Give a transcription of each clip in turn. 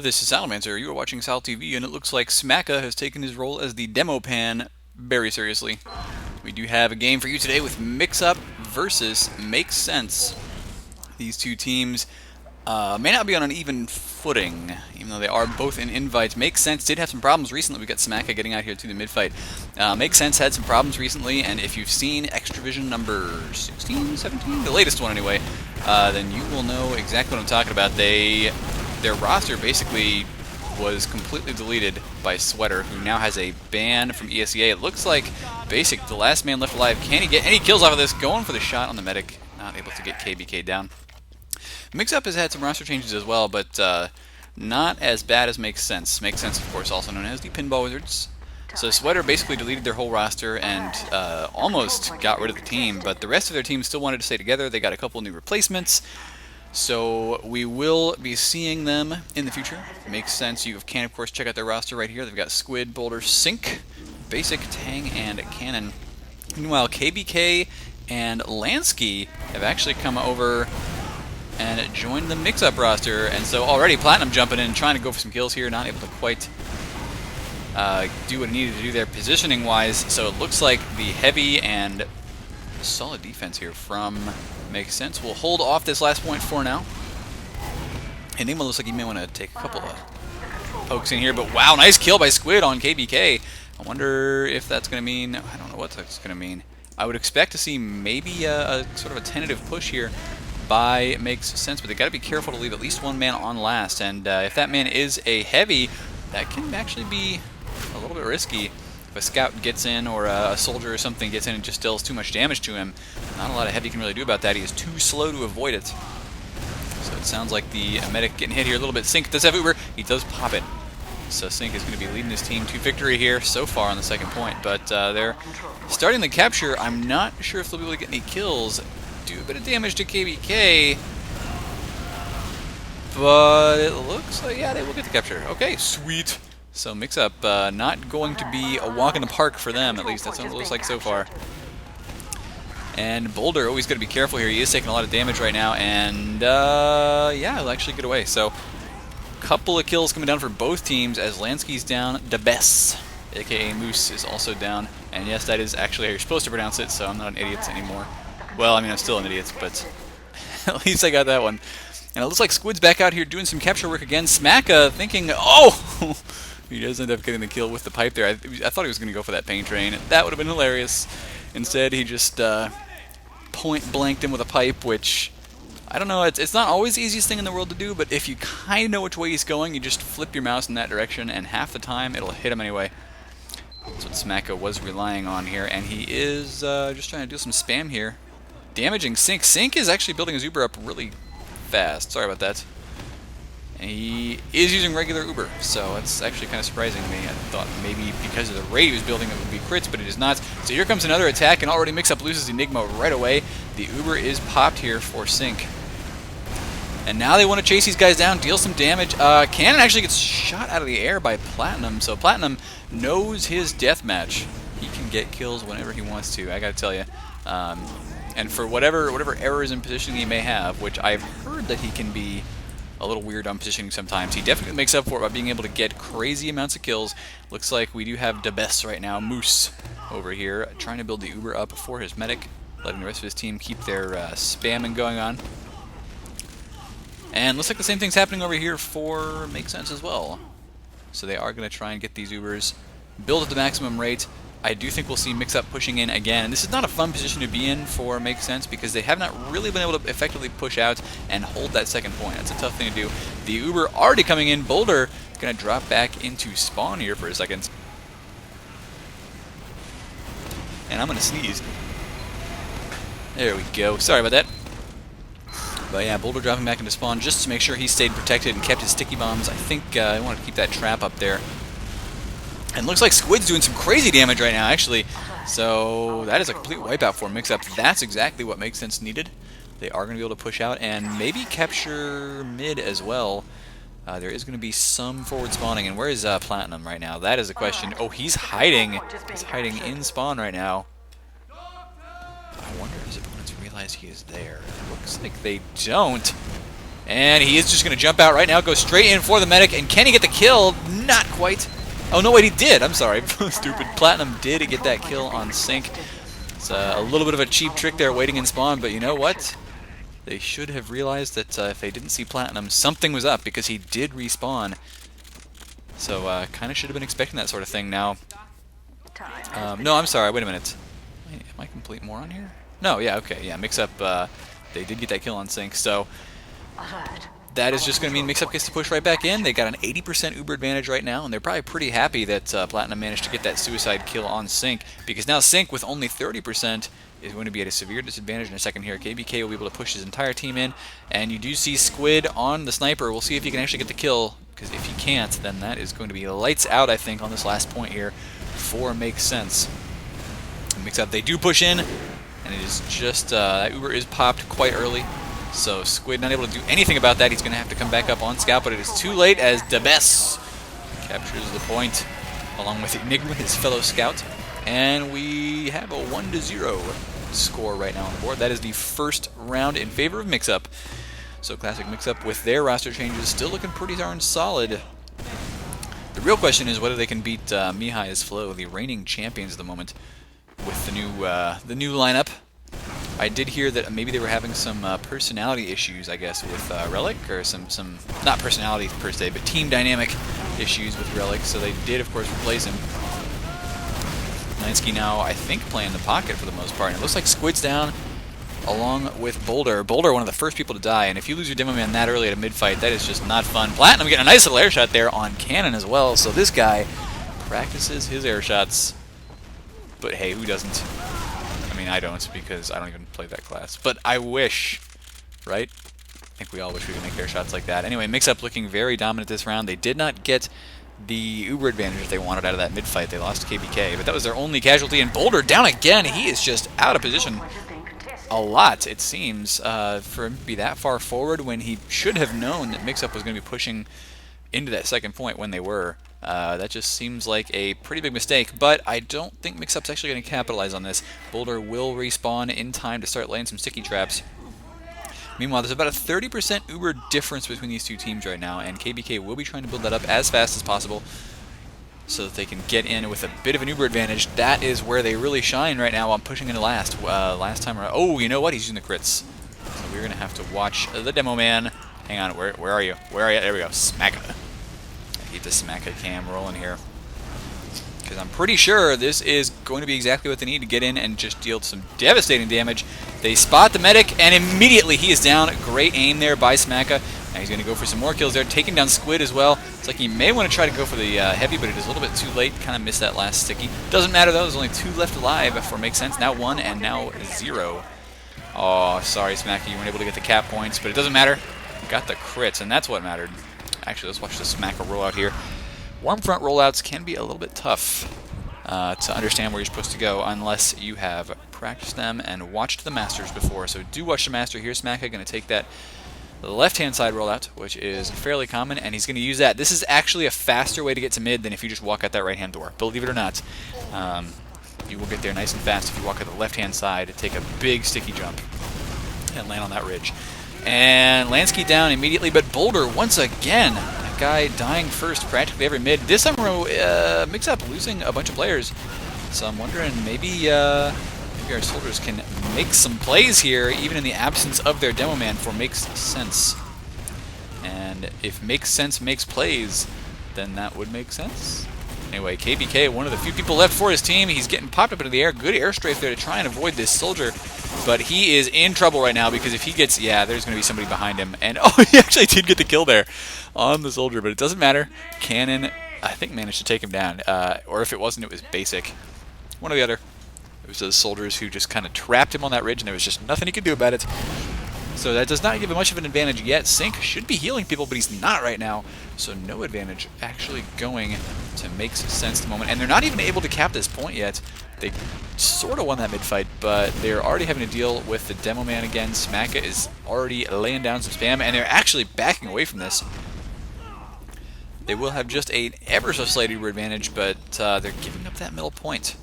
This is Salamancer. You are watching SalTV, and it looks like Smacka has taken his role as the demo pan very seriously. We do have a game for you today with Mixup versus Makes Sense. These two teams may not be on an even footing, even though they are both in invites. Makes Sense did have some problems recently. We got Smacka getting out here to the mid-fight. Makes Sense had some problems recently, and if you've seen Extravision number 16, 17, the latest one anyway, then you will know exactly what I'm talking about. Their roster basically was completely deleted by Sweater, who now has a ban from ESEA. It looks like Basic, the last man left alive. Can he get any kills off of this? Going for the shot on the medic, not able to get KBK down. Mixup has had some roster changes as well, but not as bad as Makes Sense. Makes Sense, of course, also known as the Pinball Wizards. So Sweater basically deleted their whole roster and almost got rid of the team, but the rest of their team still wanted to stay together. They got a couple new replacements. So we will be seeing them in the future. Makes Sense. You can, of course, check out their roster right here. They've got Squid, Boulder, Sink, Basic, Tang, and Cannon. Meanwhile, KBK and Lansky have actually come over and joined the Mix-Up roster. And so already Platinum jumping in, trying to go for some kills here, not able to quite do what he needed to do there positioning-wise. So it looks like the heavy and solid defense here from Makes Sense. We'll hold off this last point for now. Enigma looks like he may want to take a couple of pokes in here, but wow, nice kill by Squid on KBK. I wonder if that's going to mean, I don't know what that's going to mean. I would expect to see maybe a sort of a tentative push here by Makes Sense, but they got to be careful to leave at least one man on last, and if that man is a heavy, that can actually be a little bit risky. If a scout gets in or a soldier or something gets in and just deals too much damage to him, not a lot of heavy can really do about that. He is too slow to avoid it. So it sounds like the medic getting hit here a little bit. Sink does have Uber. He does pop it. So Sink is going to be leading his team to victory here so far on the second point. But they're starting the capture. I'm not sure if they'll be able to get any kills. Do a bit of damage to KBK. But it looks like, yeah, they will get the capture. Okay, sweet. So Mix-Up not going to be a walk in the park for them, at least that's what it looks like so far. And Boulder, always got to be careful here. He is taking a lot of damage right now, and yeah, he'll actually get away. So couple of kills coming down for both teams as Lansky's down. Debes, aka Moose, is also down. And yes, that is actually how you're supposed to pronounce it, so I'm not an idiot anymore. Well, I mean, I'm still an idiot, but at least I got that one. And it looks like Squid's back out here doing some capture work again. Smacka thinking, oh! He does end up getting the kill with the pipe there. I thought he was going to go for that pain train. That would have been hilarious. Instead, he just point blanked him with a pipe, which, I don't know, it's not always the easiest thing in the world to do, but if you kind of know which way he's going, you just flip your mouse in that direction, and half the time, it'll hit him anyway. That's what Smacka was relying on here, and he is just trying to do some spam here. Damaging Sink. Sink is actually building his Uber up really fast. Sorry about that. And he is using regular Uber, so that's actually kind of surprising to me. I thought maybe because of the rate he was building it would be crits, but it is not. So here comes another attack, and already Mix-Up loses Enigma right away. The Uber is popped here for Sink. And now they want to chase these guys down, deal some damage. Cannon actually gets shot out of the air by Platinum, so Platinum knows his deathmatch. He can get kills whenever he wants to, I gotta tell you. And for whatever errors in positioning he may have, which I've heard that he can be a little weird on positioning sometimes, he definitely makes up for it by being able to get crazy amounts of kills. Looks like we do have Debes right now, Moose, over here, trying to build the Uber up for his medic, letting the rest of his team keep their spamming going on. And looks like the same thing's happening over here for Makes Sense as well. So they are going to try and get these Ubers, build at the maximum rate. I do think we'll see Mix-Up pushing in again, and this is not a fun position to be in for Makes Sense because they have not really been able to effectively push out and hold that second point. That's a tough thing to do. The Uber already coming in. Boulder going to drop back into spawn here for a second. And I'm going to sneeze. There we go. Sorry about that. But yeah, Boulder dropping back into spawn just to make sure he stayed protected and kept his sticky bombs. I think I wanted to keep that trap up there. And looks like Squid's doing some crazy damage right now, actually. So that is a complete wipeout for Mix-Up. That's exactly what Makes Sense needed. They are going to be able to push out and maybe capture mid as well. There is going to be some forward spawning. And where is Platinum right now? That is the question. Oh, he's hiding. He's hiding in spawn right now. I wonder if his opponents realize he is there. It looks like they don't. And he is just going to jump out right now, go straight in for the medic, and can he get the kill? Not quite. Oh, no, wait, he did. I'm sorry. Stupid. Platinum did get that kill on sync. It's a little bit of a cheap trick there waiting in spawn, but you know what? They should have realized that if they didn't see Platinum, something was up, because he did respawn. So kind of should have been expecting that sort of thing. Now, no, I'm sorry. Wait a minute. Wait, am I complete moron here? No, yeah, okay. Yeah, Mixup, they did get that kill on sync, so that is just going to mean Mixup gets to push right back in. They got an 80% Uber advantage right now, and they're probably pretty happy that Platinum managed to get that suicide kill on sync, because now sync with only 30% is going to be at a severe disadvantage in a second here. KBK will be able to push his entire team in, and you do see Squid on the sniper. We'll see if he can actually get the kill, because if he can't, then that is going to be lights out, I think, on this last point here for Makes Sense. Mixup, they do push in, and it is just, that Uber is popped quite early. So Squid not able to do anything about that. He's going to have to come back up on Scout, but it is too late as Debes captures the point along with Enigma, his fellow Scout. And we have a 1-0 score right now on the board. That is the first round in favor of Mixup. So Classic Mixup with their roster changes still looking pretty darn solid. The real question is whether they can beat Mihai's Flow, the reigning champions at the moment, with the new lineup. I did hear that maybe they were having some personality issues, I guess, with Relic, or some not personality per se, but team dynamic issues with Relic. So they did, of course, replace him. Lansky now, I think, playing the pocket for the most part. And it looks like Squid's down, along with Boulder. Boulder, one of the first people to die, and if you lose your demo man that early at a mid-fight, that is just not fun. Platinum getting a nice little air shot there on Cannon as well. So this guy practices his air shots, but hey, who doesn't? I mean, I don't, because I don't even play that class. But I wish, right? I think we all wish we could make air shots like that. Anyway, Mixup looking very dominant this round. They did not get the Uber advantage they wanted out of that mid-fight. They lost to KBK, but that was their only casualty. And Boulder down again. He is just out of position a lot, it seems, for him to be that far forward when he should have known that Mixup was going to be pushing into that second point when they were. That just seems like a pretty big mistake, but I don't think Mixup's actually going to capitalize on this. Boulder will respawn in time to start laying some sticky traps. Meanwhile, there's about a 30% Uber difference between these two teams right now, and KBK will be trying to build that up as fast as possible so that they can get in with a bit of an Uber advantage. That is where they really shine right now on pushing into last. Last time around. Oh, you know what? He's using the crits. So we're going to have to watch the demo man. Hang on, where are you? Where are you? There we go. Smacka. Keep the Smacka cam rolling here, because I'm pretty sure this is going to be exactly what they need to get in and just deal some devastating damage. They spot the medic, and immediately he is down. Great aim there by Smacka. Now he's going to go for some more kills there, taking down Squid as well. It's like he may want to try to go for the heavy, but it is a little bit too late. Kind of missed that last sticky. Doesn't matter though, there's only 2 left alive for Makes Sense. Now 1 and now 0. Oh, sorry Smacka, you weren't able to get the cap points, but it doesn't matter. Got the crits, and that's what mattered. Actually, let's watch the Smacka rollout here. Warmfront rollouts can be a little bit tough to understand where you're supposed to go unless you have practiced them and watched the Masters before. So do watch the Master here. Smacka going to take that left-hand side rollout, which is fairly common, and he's going to use that. This is actually a faster way to get to mid than if you just walk out that right-hand door. Believe it or not, you will get there nice and fast if you walk out the left-hand side, take a big sticky jump, and land on that ridge. And Lansky down immediately, but Boulder once again. That guy dying first practically every mid. This time around, Mixup losing a bunch of players. So I'm wondering maybe our soldiers can make some plays here, even in the absence of their demo man for Makes Sense. And if Makes Sense makes plays, then that would make sense. Anyway, KBK, one of the few people left for his team. He's getting popped up into the air. Good air strafe there to try and avoid this soldier. But he is in trouble right now because if he gets... Yeah, there's going to be somebody behind him. And, oh, he actually did get the kill there on the soldier. But it doesn't matter. Cannon, I think, managed to take him down. Or if it wasn't, it was Basic. One or the other. It was those soldiers who just kind of trapped him on that ridge, and there was just nothing he could do about it. So that does not give him much of an advantage yet. Sync should be healing people, but he's not right now. So no advantage actually going to Makes Sense at the moment. And they're not even able to cap this point yet. They sort of won that mid-fight, but they're already having to deal with the demo man again. Smacka is already laying down some spam, and they're actually backing away from this. They will have just an ever so slight Uber advantage, but they're giving up that middle point.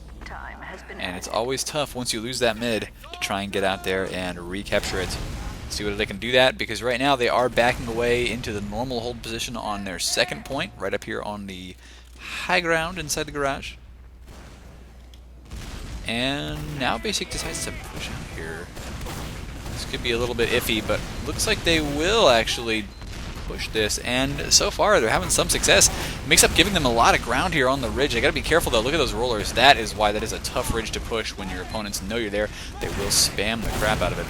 And it's always tough once you lose that mid to try and get out there and recapture it. See whether they can do that, because right now they are backing away into the normal hold position on their second point, right up here on the high ground inside the garage. And now Basic decides to push out here. This could be a little bit iffy, but looks like they will actually push this, and so far they're having some success. Mixup giving them a lot of ground here on the ridge. They gotta be careful though. Look at those rollers. That is why that is a tough ridge to push. When your opponents know you're there, they will spam the crap out of it.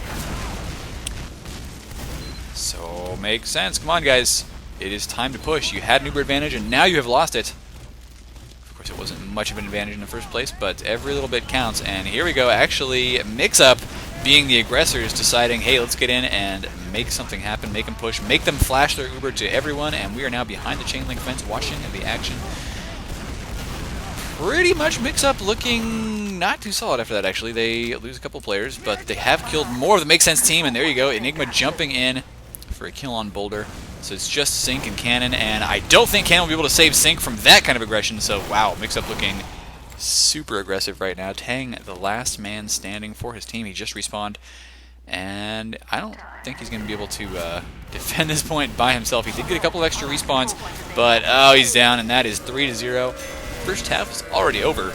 So makes sense. Come on, guys. It is time to push. You had an Uber advantage, and now you have lost it. Of course, it wasn't much of an advantage in the first place, but every little bit counts. And here we go. Actually, Mixup, being the aggressors, deciding, hey, let's get in and make something happen, make them push, make them flash their Uber to everyone, and we are now behind the chain link fence watching the action. Pretty much Mixup looking not too solid after that, actually. They lose a couple players, but they have killed more of the Make Sense team, and there you go. Enigma jumping in for a kill on Boulder. So it's just Sync and Cannon, and I don't think Cannon will be able to save Sync from that kind of aggression, so wow, Mixup looking super aggressive right now. Tang, the last man standing for his team. He just respawned, and I don't think he's going to be able to defend this point by himself. He did get a couple of extra respawns, but oh, he's down, and that is 3-0. First half is already over.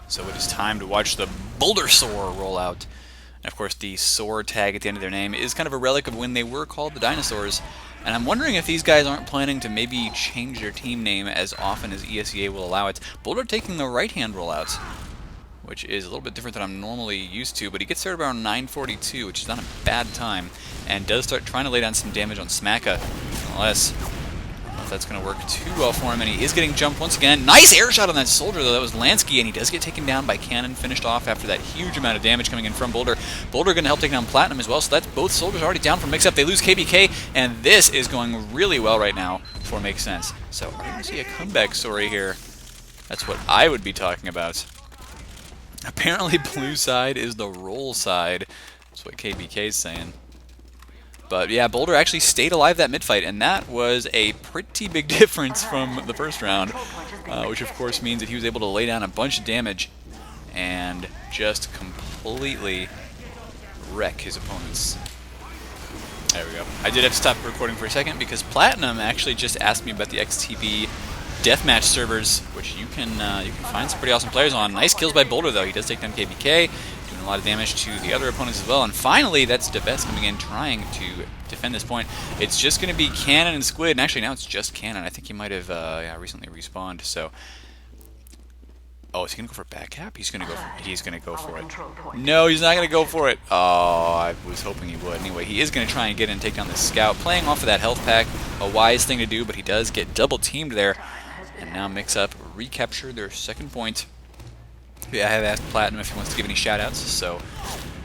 So it is time to watch the Boulder Soar roll out. And of course, the Soar tag at the end of their name is kind of a relic of when they were called the Dinosaurs. And I'm wondering if these guys aren't planning to maybe change their team name as often as ESEA will allow it. Boulder taking the right-hand rollout, which is a little bit different than I'm normally used to, but he gets there around 942, which is not a bad time, and does start trying to lay down some damage on Smacka. Unless that's going to work too well for him, and he is getting jumped once again. Nice air shot on that soldier, though. That was Lansky, and he does get taken down by Cannon, finished off after that huge amount of damage coming in from Boulder. Boulder going to help take down Platinum as well, so that's both soldiers already down from Mixup. They lose KBK, and this is going really well right now for Make Sense. So are we going to see a comeback story here? That's what I would be talking about. Apparently blue side is the roll side. That's what KBK is saying. But yeah, Boulder actually stayed alive that mid-fight, and that was a pretty big difference from the first round, which of course means that he was able to lay down a bunch of damage and just completely wreck his opponents. There we go. I did have to stop recording for a second because Platinum actually just asked me about the XTV deathmatch servers, which you can find some pretty awesome players on. Nice kills by Boulder, though. He does take down KBK, doing a lot of damage to the other opponents as well. And finally, that's DeVest coming in, trying to defend this point. It's just going to be Cannon and Squid, and actually now it's just Cannon. I think he might have recently respawned. So, oh, is he going to go for back cap? He's going to go for it. No, he's not going to go for it. Oh, I was hoping he would. Anyway, he is going to try and get in and take down this scout, playing off of that health pack. A wise thing to do, but he does get double teamed there. And now Mixup recapture their second point. Yeah, I have asked Platinum if he wants to give any shoutouts, so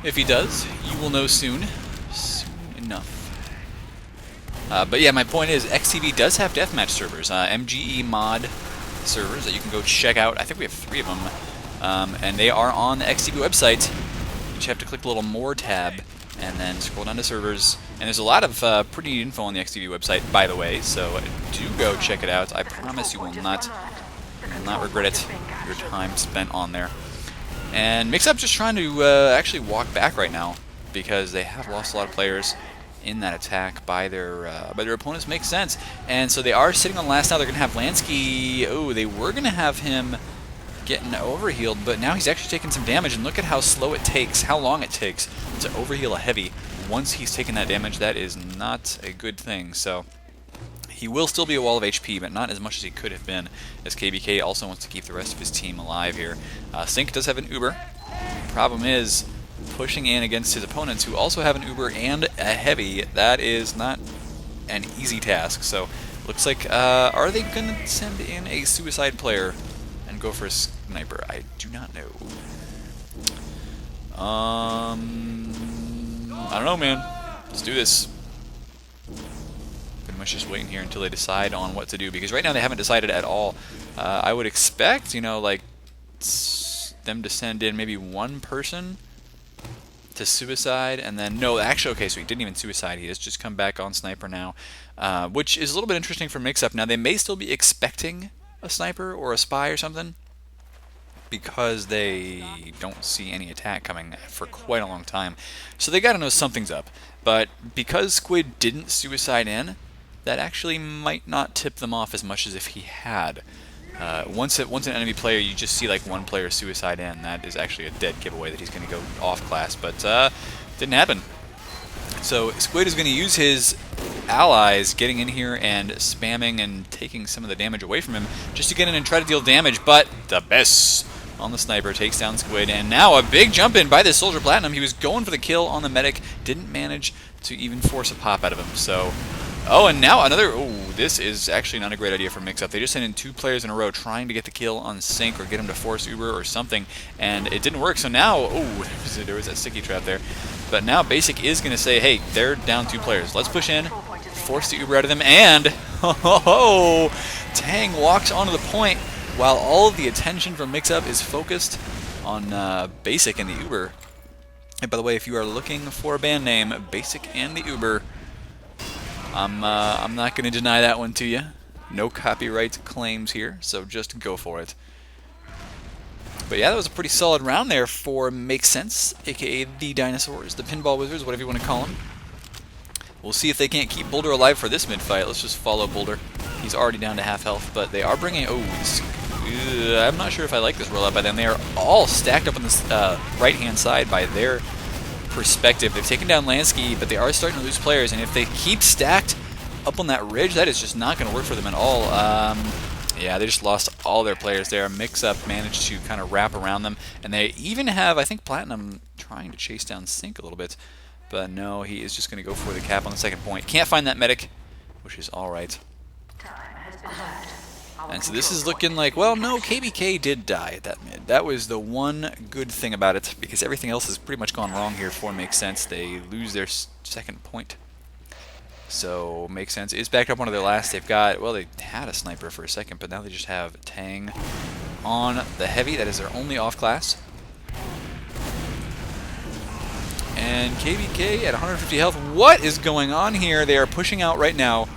if he does, you will know soon. Soon enough. But yeah, my point is, XTV does have deathmatch servers, MGE mod servers that you can go check out. I think we have 3 of them, and they are on the XTV website. You just have to click the little More tab, and then scroll down to servers. And there's a lot of pretty neat info on the XTV website, by the way, so do go check it out. I promise you will not regret it, your time spent on there. And Mixup just trying to actually walk back right now, because they have lost a lot of players in that attack by their opponents. Makes sense. And so they are sitting on last now. They're going to have Lansky. Oh, they were going to have him getting overhealed, but now he's actually taking some damage, and look at how slow it takes, how long it takes to overheal a heavy. Once he's taken that damage, that is not a good thing. So he will still be a wall of HP, but not as much as he could have been, as KBK also wants to keep the rest of his team alive here. Sync does have an Uber. Problem is, pushing in against his opponents, who also have an Uber and a heavy, that is not an easy task. So looks like, are they going to send in a suicide player and go for a sniper? I do not know. I don't know, man. Let's do this. Pretty much just waiting here until they decide on what to do, because right now they haven't decided at all. I would expect, you know, like, them to send in maybe one person to suicide, and then, no, actually, okay, so he didn't even suicide. He has just come back on sniper now, which is a little bit interesting for Mixup. Now, they may still be expecting a sniper or a spy or something, because they don't see any attack coming for quite a long time. So they got to know something's up. But because Squid didn't suicide in, that actually might not tip them off as much as if he had. Once an enemy player, you just see like one player suicide in, that is actually a dead giveaway that he's going to go off class. But didn't happen. So Squid is going to use his allies getting in here and spamming and taking some of the damage away from him just to get in and try to deal damage, but the best on the sniper takes down Squid, and now a big jump in by this Soldier Platinum. He was going for the kill on the medic, didn't manage to even force a pop out of him. So, oh, and now another, oh, this is actually not a great idea for Mixup. They just sent in 2 players in a row trying to get the kill on Sync or get him to force Uber or something, and it didn't work. So now, oh, there was that sticky trap there. But now Basic is going to say, hey, they're down 2 players. Let's push in, force the Uber out of them, and ho, Tang walks onto the point while all of the attention from Mixup is focused on Basic and the Uber. And by the way, if you are looking for a band name, Basic and the Uber, I'm not going to deny that one to you. No copyright claims here, so just go for it. But yeah, that was a pretty solid round there for Make Sense, aka the Dinosaurs, the Pinball Wizards, whatever you want to call them. We'll see if they can't keep Boulder alive for this mid-fight. Let's just follow Boulder. He's already down to half health, but they are bringing... Oh, I'm not sure if I like this rollout by them. They are all stacked up on this right-hand side by their perspective. They've taken down Lansky, but they are starting to lose players, and if they keep stacked up on that ridge, that is just not going to work for them at all. Yeah, they just lost all their players there. Mixup managed to kind of wrap around them, and they even have, I think, Platinum trying to chase down Sync a little bit. But no, he is just going to go for the cap on the second point. Can't find that medic, which is alright. And so this is looking like, well, no, KBK did die at that mid. That was the one good thing about it, because everything else has pretty much gone wrong here for Makes Sense. They lose their second point. So Makes Sense is backed up one of their last. They've got, well, they had a sniper for a second, but now they just have Tang on the heavy. That is their only off class. And KBK at 150 health. What is going on here? They are pushing out right now.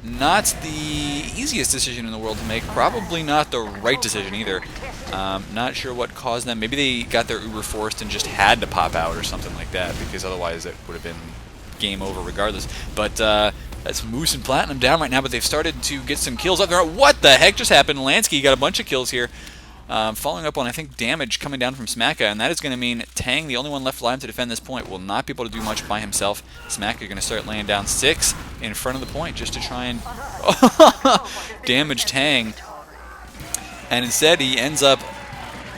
Not the easiest decision in the world to make. Probably not the right decision either. Not sure what caused them. Maybe they got their Uber forced and just had to pop out or something like that, because otherwise it would have been game over regardless. But that's Moose and Platinum down right now, but they've started to get some kills up there. What the heck just happened? Lansky got a bunch of kills here. Following up on, I think, damage coming down from Smacka, and that is going to mean Tang, the only one left alive to defend this point, will not be able to do much by himself. Smacka going to start laying down 6 in front of the point just to try and damage Tang. And instead, he ends up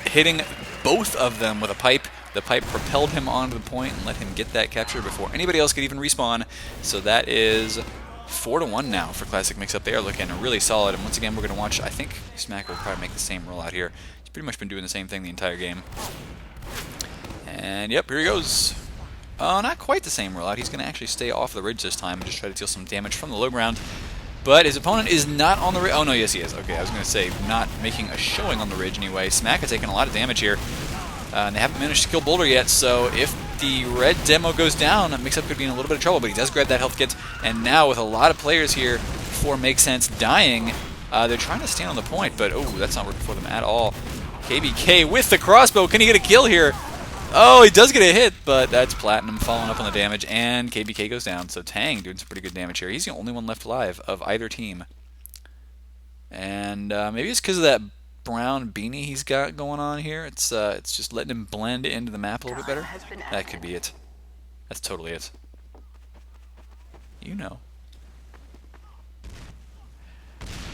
hitting both of them with a pipe. The pipe propelled him onto the point and let him get that capture before anybody else could even respawn. So that is 4-1 now for Classic Mixup. They are looking really solid, and once again, we're going to watch, I think Smack will probably make the same rollout here. He's pretty much been doing the same thing the entire game. And yep, here he goes. Not quite the same rollout. He's going to actually stay off the ridge this time and just try to deal some damage from the low ground. But his opponent is not on the ridge. Oh no, yes he is. Okay, I was going to say, not making a showing on the ridge anyway. Smack has taken a lot of damage here. And they haven't managed to kill Boulder yet, so if the red demo goes down, Mixup could be in a little bit of trouble, but he does grab that health kit, and now with a lot of players here for Make Sense dying, they're trying to stand on the point, but oh, that's not working for them at all. KBK with the crossbow, can he get a kill here? Oh, he does get a hit, but that's Platinum following up on the damage, and KBK goes down, so Tang doing some pretty good damage here. He's the only one left alive of either team. And maybe it's because of that brown beanie he's got going on here. It's just letting him blend into the map a little bit better. That could be it. That's totally it. You know.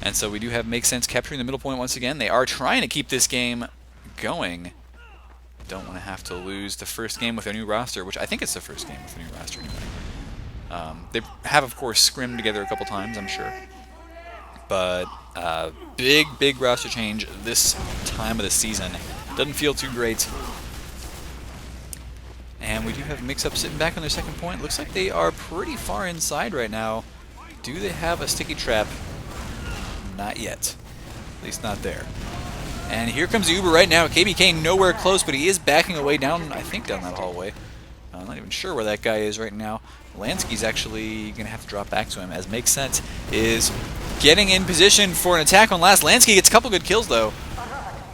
And so we do have Make Sense capturing the middle point once again. They are trying to keep this game going. Don't want to have to lose the first game with a new roster, which I think it's the first game with a new roster anyway. They have, of course, scrimmed together a couple times, I'm sure. But big roster change this time of the season. Doesn't feel too great. And we do have Mixup sitting back on their second point. Looks like they are pretty far inside right now. Do they have a sticky trap? Not yet. At least not there. And here comes the Uber right now. KBK nowhere close, but he is backing away down, I think, down that hallway. I'm not even sure where that guy is right now. Lansky's actually going to have to drop back to him, as Makes Sense is getting in position for an attack on last. Lansky gets a couple good kills, though.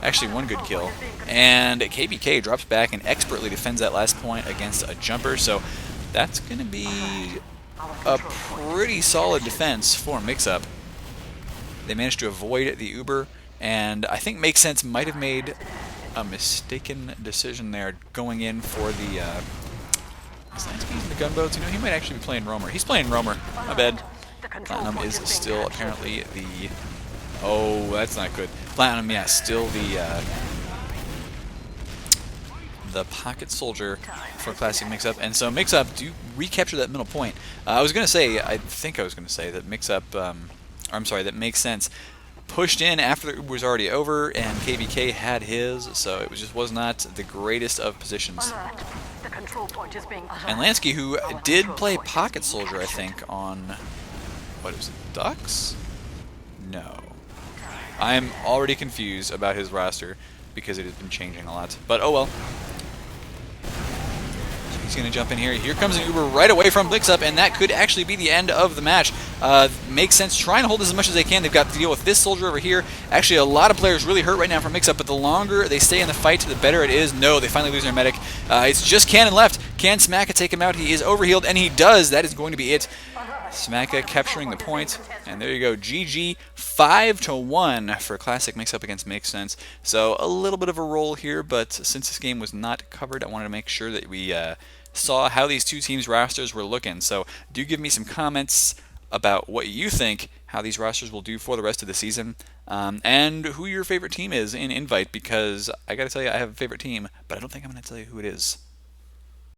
Actually, one good kill. And KBK drops back and expertly defends that last point against a jumper, so that's going to be a pretty solid defense for Mixup. They managed to avoid the Uber, and I think Makes Sense might have made a mistaken decision there going in for the... is Lansky using the gunboats? You know, he might actually be playing Roamer. He's playing Roamer. My bad. Platinum is still apparently the... Oh, that's not good. Platinum, yeah, still the pocket soldier for Classic Mixup, and so Mixup do recapture that middle point. I think I was going to say that Mixup, I'm sorry, that Makes Sense pushed in after the Uber was already over, and KBK had his, so it was not the greatest of positions. And Lansky, who did play pocket soldier, I think, on, what is it, Ducks? No. I'm already confused about his roster because it has been changing a lot. But oh well. So he's going to jump in here. Here comes an Uber right away from Mixup, and that could actually be the end of the match. Makes Sense trying to hold as much as they can. They've got to deal with this soldier over here. Actually, a lot of players really hurt right now from Mixup, but the longer they stay in the fight, the better it is. No, they finally lose their medic. It's just Cannon left. Can Smacka take him out? He is overhealed, and he does. That is going to be it. Smacka capturing the point, and there you go. GG, 5-1 for Classic Mixup against Makes Sense. So a little bit of a roll here, but since this game was not covered, I wanted to make sure that we saw how these two teams' rosters were looking. So do give me some comments about what you think, how these rosters will do for the rest of the season, and who your favorite team is in Invite, because I gotta tell you, I have a favorite team, but I don't think I'm gonna tell you who it is.